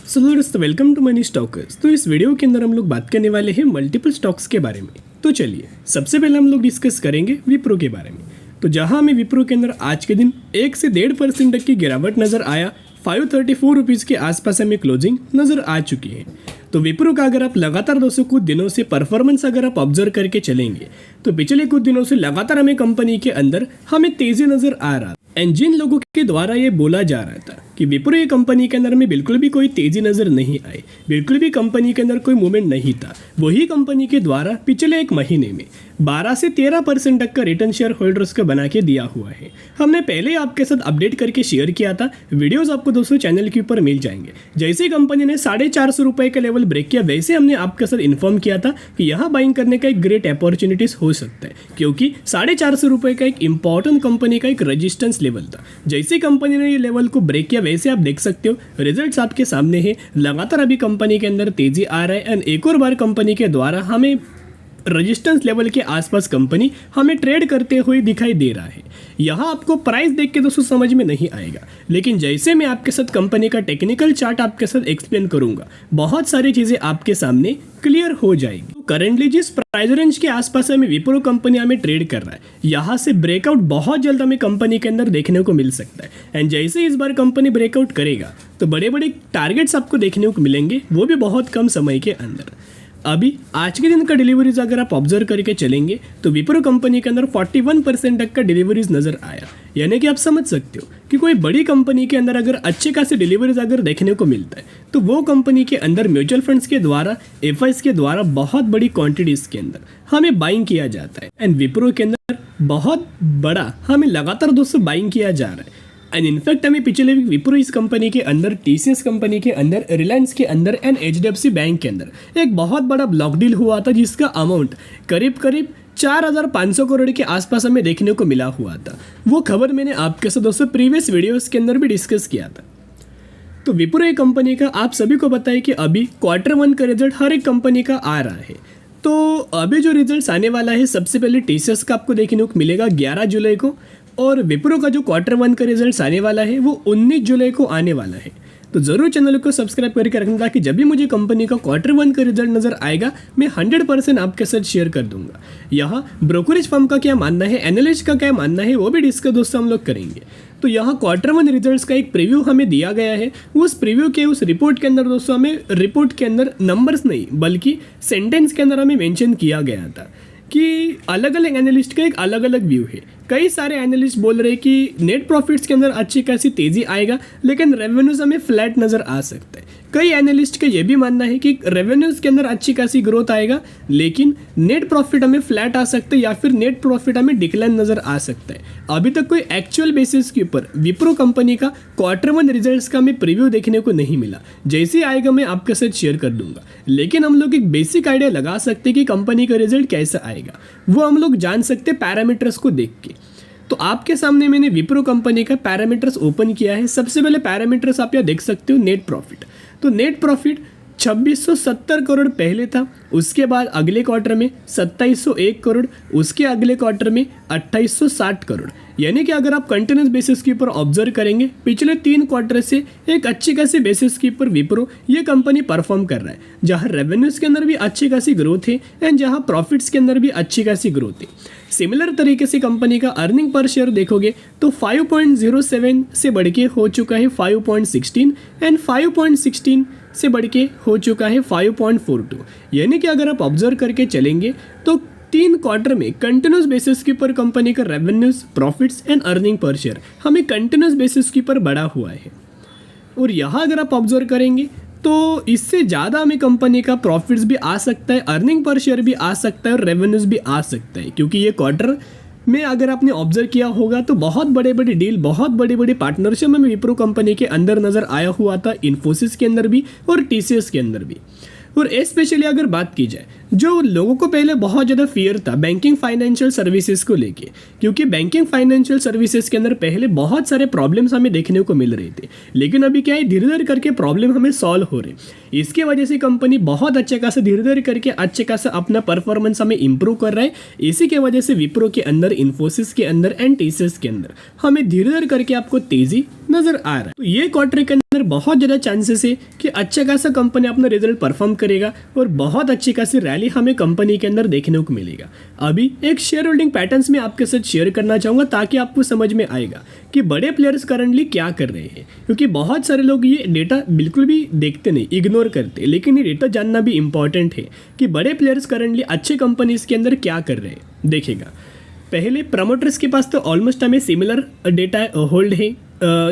सो दोस्तों welcome to money stalkers. तो इस वीडियो के अंदर हम लोग बात करने वाले हैं मल्टीपल स्टॉक्स के बारे में। तो चलिए सबसे पहले हम लोग डिस्कस करेंगे विप्रो के बारे में। तो जहां हमें विप्रो के अंदर आज के दिन 1 से 1.5% तक की गिरावट नजर आया, 534 रुपीज़ के आसपास हमें क्लोजिंग नजर आ चुकी है। तो विप्रो का अगर आप लगातार दोस्तों कुछ दिनों से परफॉर्मेंस अगर आप ऑब्जर्व करके चलेंगे तो पिछले कुछ दिनों से लगातार हमें कंपनी के अंदर हमें तेजी नजर आ रहा एंड जिन लोगों के द्वारा ये बोला जा रहा था कि विप्रो ये कंपनी के अंदर में बिल्कुल भी कोई तेजी नजर नहीं आई, बिल्कुल भी कंपनी के अंदर कोई मूवमेंट नहीं था, वही कंपनी के द्वारा पिछले एक महीने में 12 से 13% तक का रिटर्न शेयर होल्डर्स को बना के दिया हुआ है। हमने पहले आपके साथ अपडेट करके शेयर किया था, वीडियोस आपको दोस्तों चैनल के ऊपर मिल जाएंगे। जैसे ही कंपनी ने 450 रुपये का लेवल ब्रेक किया वैसे हमने आपके साथ इन्फॉर्म किया था कि यहाँ बाइंग करने का एक ग्रेट अपॉर्चुनिटीज हो सकता है, क्योंकि 450 रुपये का एक इंपॉर्टेंट कंपनी का एक रजिस्टेंस लेवल था। जैसे कंपनी ने ये लेवल को ब्रेक किया वैसे आप देख सकते हो रिजल्ट्स आपके सामने है। लगातार अभी कंपनी के अंदर तेजी आ रहा है एंड एक और बार कंपनी के द्वारा हमें रेजिस्टेंस लेवल के आसपास कंपनी हमें ट्रेड करते हुए दिखाई दे रहा है। यहाँ आपको प्राइस देख के दोस्तों समझ में नहीं आएगा, लेकिन जैसे मैं आपके साथ कंपनी का टेक्निकल चार्ट आपके साथ एक्सप्लेन करूंगा बहुत सारी चीज़ें आपके सामने क्लियर हो जाएगी। तो करेंटली जिस प्राइस रेंज के आसपास हमें विप्रो कंपनी हमें ट्रेड कर रहा है, यहाँ से ब्रेकआउट बहुत जल्द हमें कंपनी के अंदर देखने को मिल सकता है। एंड जैसे इस बार कंपनी ब्रेकआउट करेगा तो बड़े बड़े टारगेट्स आपको देखने को मिलेंगे, वो भी बहुत कम समय के अंदर। अभी आज के दिन का डिलीवरीज अगर आप ऑब्जर्व करके चलेंगे तो विप्रो कंपनी के अंदर 41% तक का डिलीवरीज नजर आया। यानी कि आप समझ सकते हो कि कोई बड़ी कंपनी के अंदर अगर अच्छे खासे डिलीवरीज अगर देखने को मिलता है तो वो कंपनी के अंदर म्यूचुअल फंड्स के द्वारा, एफआईज के द्वारा बहुत बड़ी क्वांटिटीज के अंदर हमें बाइंग किया जाता है। एंड विप्रो के अंदर बहुत बड़ा हमें लगातार दोस्तों बाइंग किया जा रहा है। एंड इनफैक्ट हमें पिछले वीक विप्रो इस कंपनी के अंदर, टीसीएस कंपनी के अंदर, रिलायंस के अंदर एंड एचडीएफसी बैंक के अंदर एक बहुत बड़ा ब्लॉक डील हुआ था जिसका अमाउंट करीब 4,500 करोड़ के आसपास हमें देखने को मिला हुआ था। वो खबर मैंने आपके साथ दोस्तों प्रीवियस वीडियोस के अंदर भी डिस्कस किया था। तो विप्रो एक कंपनी का आप सभी को बताया कि अभी Q1 का रिजल्ट हर एक कंपनी का आ रहा है। तो अभी जो रिजल्ट आने वाला है सबसे पहले टीसीएस का आपको देखने को मिलेगा 11 जुलाई को, और विप्रो का जो Q1 का रिजल्ट आने वाला है वो 19 जुलाई को आने वाला है। तो ज़रूर चैनल को सब्सक्राइब करके रखना ताकि जब भी मुझे कंपनी का Q1 का रिजल्ट नज़र आएगा मैं 100% आपके साथ शेयर कर दूंगा। यहाँ ब्रोकरेज फर्म का क्या मानना है, एनालिस्ट का क्या मानना है, वो भी डिस्कस दोस्तों हम लोग करेंगे। तो यहाँ Q1 रिजल्ट्स का एक प्रीव्यू हमें दिया गया है। उस प्रीव्यू के उस रिपोर्ट के अंदर दोस्तों हमें रिपोर्ट के अंदर नंबर्स नहीं बल्कि सेंटेंस के अंदर हमें मेंशन किया गया था कि अलग अलग एनालिस्ट का एक अलग अलग व्यू है। कई सारे एनालिस्ट बोल रहे हैं कि नेट प्रॉफिट्स के अंदर अच्छी खासी तेजी आएगा लेकिन रेवेन्यूज हमें फ्लैट नज़र आ सकता है। कई एनालिस्ट का ये भी मानना है कि रेवेन्यूज के अंदर अच्छी खासी ग्रोथ आएगा लेकिन नेट प्रॉफिट हमें फ्लैट आ सकता है या फिर नेट प्रॉफिट हमें डिक्लाइन नज़र आ सकता है। अभी तक कोई एक्चुअल बेसिस के ऊपर विप्रो कंपनी का Q1 रिजल्ट्स का हमें प्रीव्यू देखने को नहीं मिला। जैसे आएगा मैं आपके साथ शेयर कर दूंगा, लेकिन हम लोग एक बेसिक आइडिया लगा सकते हैं कि कंपनी का रिजल्ट कैसा आएगा, वो हम लोग जान सकते हैं पैरामीटर्स को देख के। तो आपके सामने मैंने विप्रो कंपनी का पैरामीटर्स ओपन किया है। सबसे पहले पैरामीटर्स आप यहाँ देख सकते हो नेट प्रॉफिट। तो नेट प्रॉफिट 2670 करोड़ पहले था, उसके बाद अगले क्वार्टर में 2701 करोड़, उसके अगले क्वार्टर में 2860 करोड़। यानी कि अगर आप कंटिन्यूस बेसिस के ऊपर ऑब्जर्व करेंगे पिछले 3 क्वार्टर से एक अच्छी खासी बेसिस के ऊपर विप्रो ये कंपनी परफॉर्म कर रहा है, जहां रेवेन्यूज के अंदर भी अच्छी खासी ग्रोथ है एंड जहां प्रॉफिट्स के अंदर भी अच्छी खासी ग्रोथ है। सिमिलर तरीके से कंपनी का अर्निंग पर शेयर देखोगे तो 5.07 से बढ़ के हो चुका है 5.16 एंड 5.16 से बढ़ के हो चुका है 5.42। यानी कि अगर आप ऑब्जर्व करके चलेंगे तो 3 क्वार्टर में कंटिन्यूस बेसिस के ऊपर कंपनी का revenues, profits and earning per share हमें कंटिन्यूस बेसिस के ऊपर बढ़ा हुआ है। और यहाँ अगर आप ऑब्जर्व करेंगे तो इससे ज़्यादा हमें कंपनी का प्रॉफिट्स भी आ सकता है, अर्निंग पर शेयर भी आ सकता है और रेवेन्यूज भी आ सकता है, क्योंकि ये क्वार्टर में अगर आपने ऑब्जर्व किया होगा तो बहुत बड़े बड़े डील, बहुत बड़े बड़े पार्टनरशिप में विप्रो कंपनी के अंदर नज़र आया हुआ था, इन्फोसिस के अंदर भी और टीसीएस के अंदर भी। और स्पेशली अगर बात की जाए जो लोगों को पहले बहुत ज़्यादा फियर था बैंकिंग फाइनेंशियल सर्विसेज को लेके, क्योंकि बैंकिंग फाइनेंशियल सर्विसेज के अंदर पहले बहुत सारे प्रॉब्लम्स हमें देखने को मिल रहे थे, लेकिन अभी क्या है धीरे धीरे करके प्रॉब्लम हमें सॉल्व हो रहे। इसके वजह से कंपनी बहुत अच्छे खासा धीरे धीरे करके अच्छे खासा अपना परफॉर्मेंस हमें इंप्रूव कर रहा है। इसी के वजह से विप्रो के अंदर, इन्फोसिस के अंदर एंड टीसीएस के अंदर हमें धीरे धीरे करके आपको तेजी नजर आ रहा है। तो ये क्वार्टर के अंदर बहुत ज़्यादा चांसेस है कि अच्छा खासा कंपनी अपना रिजल्ट परफॉर्म करेगा और बहुत अच्छी खासी रैली हमें कंपनी के अंदर देखने को मिलेगा। अभी एक शेयर होल्डिंग पैटर्न्स में आपके साथ शेयर करना चाहूँगा ताकि आपको समझ में आएगा कि बड़े प्लेयर्स करंटली क्या कर रहे हैं, क्योंकि बहुत सारे लोग ये डेटा बिल्कुल भी देखते नहीं, इग्नोर करते, लेकिन ये डेटा जानना भी इंपॉर्टेंट है कि बड़े प्लेयर्स करंटली अच्छे कंपनीज के अंदर क्या कर रहे हैं। देखिएगा पहले प्रमोटर्स के पास तो ऑलमोस्ट हमें सिमिलर डेटा होल्ड है,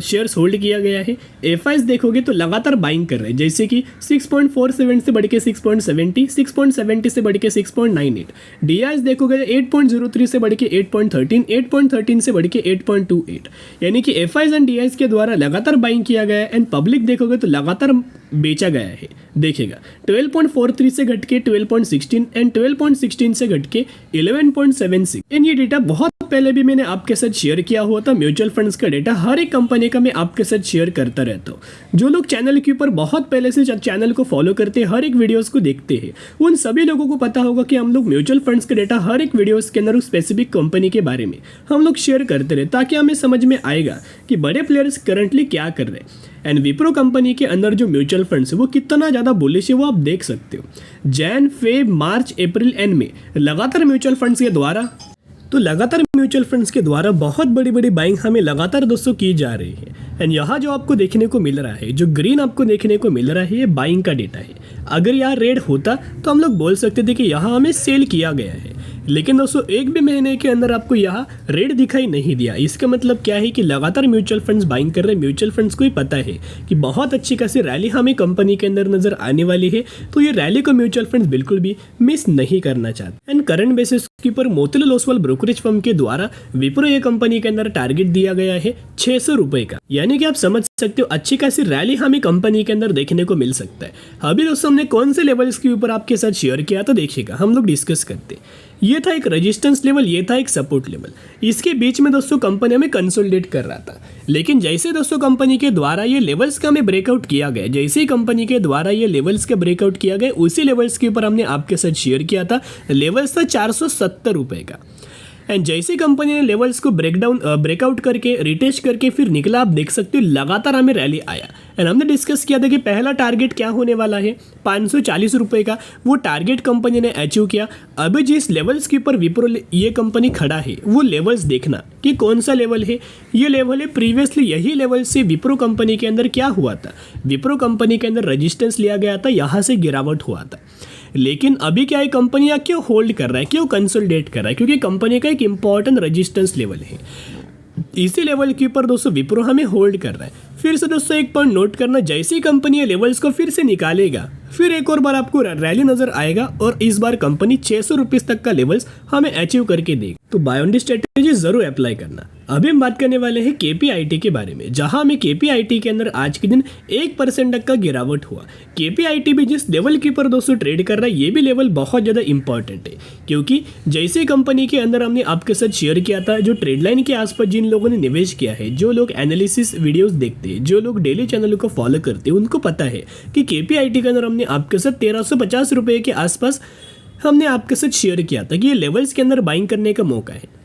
शेयर्स होल्ड किया गया है। एफआईज देखोगे तो लगातार बाइंग कर रहे हैं, जैसे कि 6.47 से बढ़ के 6.70, 6.70 से बढ़ के 6.98। डीआईज देखोगे 8.03 से बढ़ के 8.13, 8.13 से बढ़ के 8.28, यानी कि एफआईज एंड डीआईज के द्वारा लगातार बाइंग किया गया है। एंड पब्लिक देखोगे तो लगातार बेचा गया है। देखिएगा 12.43 से घट के 12.16 एंड 12.16 से घट के 11.76। एंड ये डेटा बहुत पहले भी मैंने आपके साथ शेयर किया हुआ था। म्यूचुअल फंड्स का डेटा हर एक कंपनी का मैं आपके साथ शेयर करता रहता हूँ। जो लोग चैनल के ऊपर बहुत पहले से चैनल को फॉलो करते हैं, हर एक वीडियोस को देखते हैं, उन सभी लोगों को पता होगा कि हम लोग म्यूचुअल फंड्स का डेटा हर एक वीडियोस के अंदर उस स्पेसिफिक कंपनी के बारे में हम लोग शेयर करते रहे, ताकि हमें समझ में आएगा कि बड़े प्लेयर्स करंटली क्या कर रहे हैं। एंड विप्रो कंपनी के अंदर जो म्यूचुअल फंड्स है वो कितना ज़्यादा बुलिश है वो आप देख सकते हो। Jain, Feb, March, April and में लगातार म्यूचुअल फंड्स के द्वारा बहुत बड़ी बड़ी बाइंग हमें लगातार दोस्तों की जा रही है। एंड यहाँ जो आपको देखने को मिल रहा है, जो ग्रीन आपको देखने को मिल रहा है, ये बाइंग का डेटा है। अगर यहाँ रेड होता तो हम लोग बोल सकते थे कि यहाँ हमें सेल किया गया है, लेकिन दोस्तों एक भी महीने के अंदर आपको यहाँ रेड दिखाई नहीं दिया। इसका मतलब क्या है कि लगातार म्यूचुअल फंड्स बाइंग कर रहे हैं। म्यूचुअल फंड्स को ही पता है कि बहुत अच्छी खासी रैली हमें कंपनी के अंदर नजर आने वाली है, तो ये रैली को म्यूचुअल फंड्स बिल्कुल भी मिस नहीं करना चाहते। एंड करंट बेसिस के ऊपर मोतीलाल ओसवाल ब्रोकरेज फर्म के द्वारा विप्रो ये कंपनी के अंदर टारगेट दिया गया है 600 रुपए का, यानी कि आप समझ सकते हो अच्छी खासी रैली हमें कंपनी के अंदर देखने को मिल सकता है। अभी दोस्तों हमने कौन से लेवल्स के ऊपर आपके साथ शेयर किया तो देखिएगा, हम लोग डिस्कस करते। ये था एक रेजिस्टेंस लेवल, ये था एक सपोर्ट लेवल। इसके बीच में दोस्तों कंपनी हमें कंसोलिडेट कर रहा था, लेकिन जैसे दोस्तों कंपनी के द्वारा ये लेवल्स का हमें ब्रेकआउट किया गया, जैसे ही कंपनी के द्वारा ये लेवल्स का ब्रेकआउट किया गया, उसी लेवल्स के ऊपर हमने आपके साथ शेयर किया था। लेवल्स था 470 रुपए का। एंड जैसे कंपनी ने लेवल्स को ब्रेकआउट करके रिटेस्ट करके फिर निकला, आप देख सकते हो लगातार हमें रैली आया। एंड हमने डिस्कस किया था कि पहला टारगेट क्या होने वाला है, 540 रुपये का। वो टारगेट कंपनी ने अचीव किया। अभी जिस लेवल्स के ऊपर विप्रो ये कंपनी खड़ा है, वो लेवल्स देखना कि कौन सा लेवल है। ये लेवल है प्रीवियसली, यही लेवल से विप्रो कंपनी के अंदर क्या हुआ था, विप्रो कंपनी के अंदर रजिस्टेंस लिया गया था, यहाँ से गिरावट हुआ था। लेकिन अभी क्या है, कंपनियां क्यों होल्ड कर रहा है, क्यों कंसोलिडेट कर रहा है, क्योंकि कंपनी का एक इंपॉर्टेंट रेजिस्टेंस लेवल है। इसी लेवल के ऊपर दोस्तों विप्रो हमें होल्ड कर रहा है। फिर से दोस्तों एक पॉइंट नोट करना, जैसे ही कंपनी ये लेवल्स को फिर से निकालेगा, फिर एक और बार आपको रैली नजर आएगा और इस बार कंपनी 600 रुपीज तक का लेवल्स हमें अचीव करके देगी। तो बाय ऑन दी स्ट्रेटेजी जरूर अप्लाई करना। अभी हम बात करने वाले हैं केपीआईटी के बारे में, जहां हमें केपीआईटी के अंदर आज के दिन 1% तक का गिरावट हुआ। केपीआईटी भी जिस लेवल के ऊपर दोस्तों ट्रेड कर रहा है, ये भी लेवल बहुत ज़्यादा इंपॉर्टेंट है, क्योंकि जैसे कंपनी के अंदर हमने आपके साथ शेयर किया था, जो ट्रेड लाइन के आसपास जिन लोगों ने निवेश किया है, जो लोग एनालिसिस वीडियोस देखते हैं, जो लोग डेली चैनल को फॉलो करते हैं, उनको पता है कि केपीआईटी के अंदर हमने आपके साथ 1350 रुपये के आसपास हमने आपके साथ शेयर किया था कि ये लेवल्स के अंदर बाइंग करने का मौका है।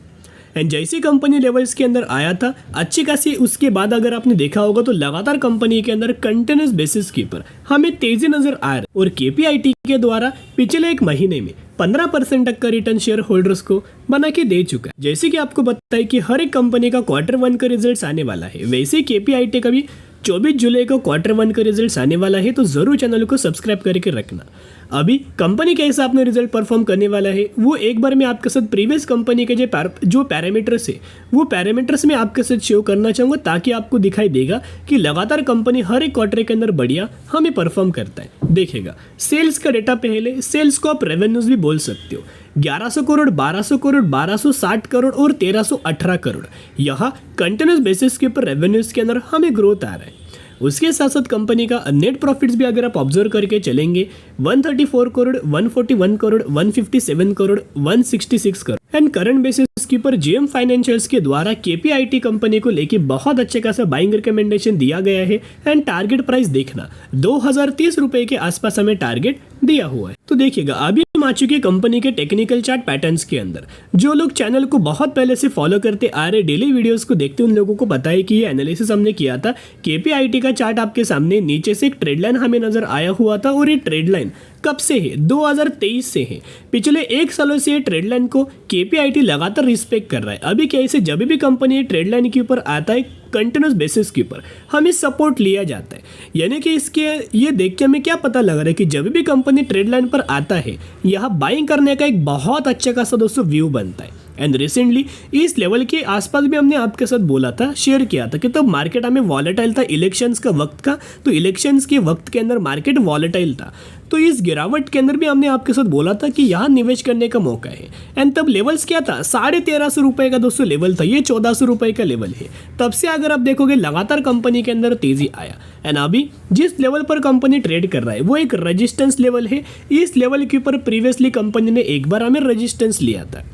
एंड जैसे कंपनी लेवल्स के अंदर आया था अच्छी खासी, उसके बाद अगर आपने देखा होगा तो लगातार कंपनी के अंदर कंटिन्यूस बेसिस के ऊपर हमें तेजी नजर आ रही है। और केपीआईटी के द्वारा पिछले एक महीने में 15% तक का रिटर्न शेयर होल्डर्स को बना के दे चुका है। जैसे कि आपको पता है कि हर एक कंपनी का Q1 का रिजल्ट आने वाला है, वैसे ही केपीआईटी का भी 24 जुलाई को Q1 का रिजल्ट आने वाला है, तो जरूर चैनल को सब्सक्राइब करके रखना। अभी कंपनी कैसा अपना रिजल्ट परफॉर्म करने वाला है, वो एक बार मैं आपके साथ प्रीवियस कंपनी के जो पैरामीटर्स है, वो पैरामीटर्स में आपके साथ शो करना चाहूँगा, ताकि आपको दिखाई देगा कि लगातार कंपनी हर एक क्वार्टर के अंदर बढ़िया हमें परफॉर्म करता है। देखिएगा सेल्स का डेटा, पहले सेल्स को आप रेवेन्यूज भी बोल सकते हो, 1100 करोड़, 1200 करोड़, 1260 करोड़ और 1318 करोड़। यहाँ कंटिन्यूस बेसिस के ऊपर रेवेन्यूज के अंदर हमें ग्रोथ आ रहा है। उसके साथ साथ कंपनी का नेट प्रॉफिट्स भी अगर आप ऑब्जर्व करके चलेंगे 134 crore, 141 crore, 157 crore, 166 crore and current basis के ऊपर जेएम फाइनेंशियल्स के द्वारा केपीआईटी कंपनी को लेके बहुत अच्छे खासा बाइंग रिकमेंडेशन दिया गया है एंड टारगेट प्राइस देखना 2030 रुपए के आसपास हमें टारगेट दिया हुआ है। तो देखिएगा अभी हम आ चुके कंपनी के टेक्निकल चार्ट पैटर्न्स के अंदर। जो लोग चैनल को बहुत पहले से फॉलो करते आ रहे, डेली वीडियोस को देखते, उन लोगों को पता है कि ये एनालिसिस हमने किया था। केपीआईटी का चार्ट आपके सामने नीचे से एक ट्रेड लाइन हमें नजर आया हुआ था और ये ट्रेड लाइन कब से है? 2023 से है। पिछले 1 सालों से ये ट्रेड लाइन को केपीआईटी लगातार रिस्पेक्ट कर रहा है। अभी क्या इसे जब भी कंपनी ट्रेड लाइन के ऊपर आता है कंटिन्यूस बेसिस के ऊपर हमें सपोर्ट लिया जाता है, यानी कि इसके ये देख के हमें क्या पता लग रहा है कि जब भी कंपनी ट्रेड लाइन पर आता है यहाँ बाइंग करने का एक बहुत अच्छा खासा दोस्तों व्यू बनता है। एंड रिसेंटली इस लेवल के आसपास भी हमने आपके साथ बोला था, शेयर किया था कि तब मार्केट हमें वॉलेटाइल था इलेक्शंस का वक्त का, तो इलेक्शंस के वक्त के अंदर मार्केट वॉलेटाइल था। तो इस गिरावट के अंदर भी हमने आपके साथ बोला था कि यहाँ निवेश करने का मौका है। एंड तब लेवल्स क्या था? 1350 रुपये का दोस्तों लेवल था, ये 1400 रुपये का लेवल है। तब से अगर आप देखोगे लगातार कंपनी के अंदर तेजी आया एंड अभी जिस लेवल पर कंपनी ट्रेड कर रहा है वो एक रेजिस्टेंस लेवल है। इस लेवल के ऊपर प्रीवियसली कंपनी ने एक बार हमें रेजिस्टेंस लिया था,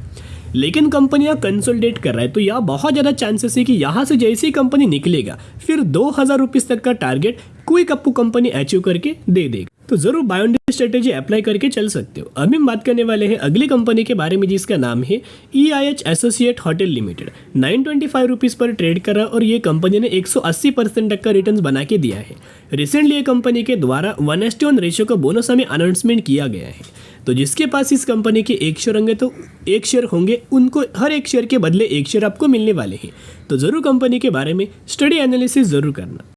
लेकिन कंपनी यहाँ कंसोलिडेट कर रहा है, तो यहाँ बहुत ज़्यादा चांसेस है कि यहाँ से जैसे ही कंपनी निकलेगा फिर 2000 रुपीज़ तक का टारगेट क्विक आपको कंपनी अचीव करके दे देगी। तो जरूर buy on dip strategy apply करके चल सकते हो। अभी हम बात करने वाले हैं अगली कंपनी के बारे में जिसका नाम है EIH associate hotel limited. 925 rupees पर ट्रेड करा और ये कंपनी ने 180% तक का रिटर्न्स बना के दिया है। रिसेंटली ये कंपनी के द्वारा 1:1 रेशियो का बोनस हमें अनाउंसमेंट किया गया है। तो जिसके पास इस कंपनी के 1 शेयर होंगे तो 1 शेयर होंगे, उनको हर 1 शेयर के बदले 1 शेयर आपको मिलने वाले हैं। तो ज़रूर कंपनी के बारे में स्टडी एनालिसिस ज़रूर करना।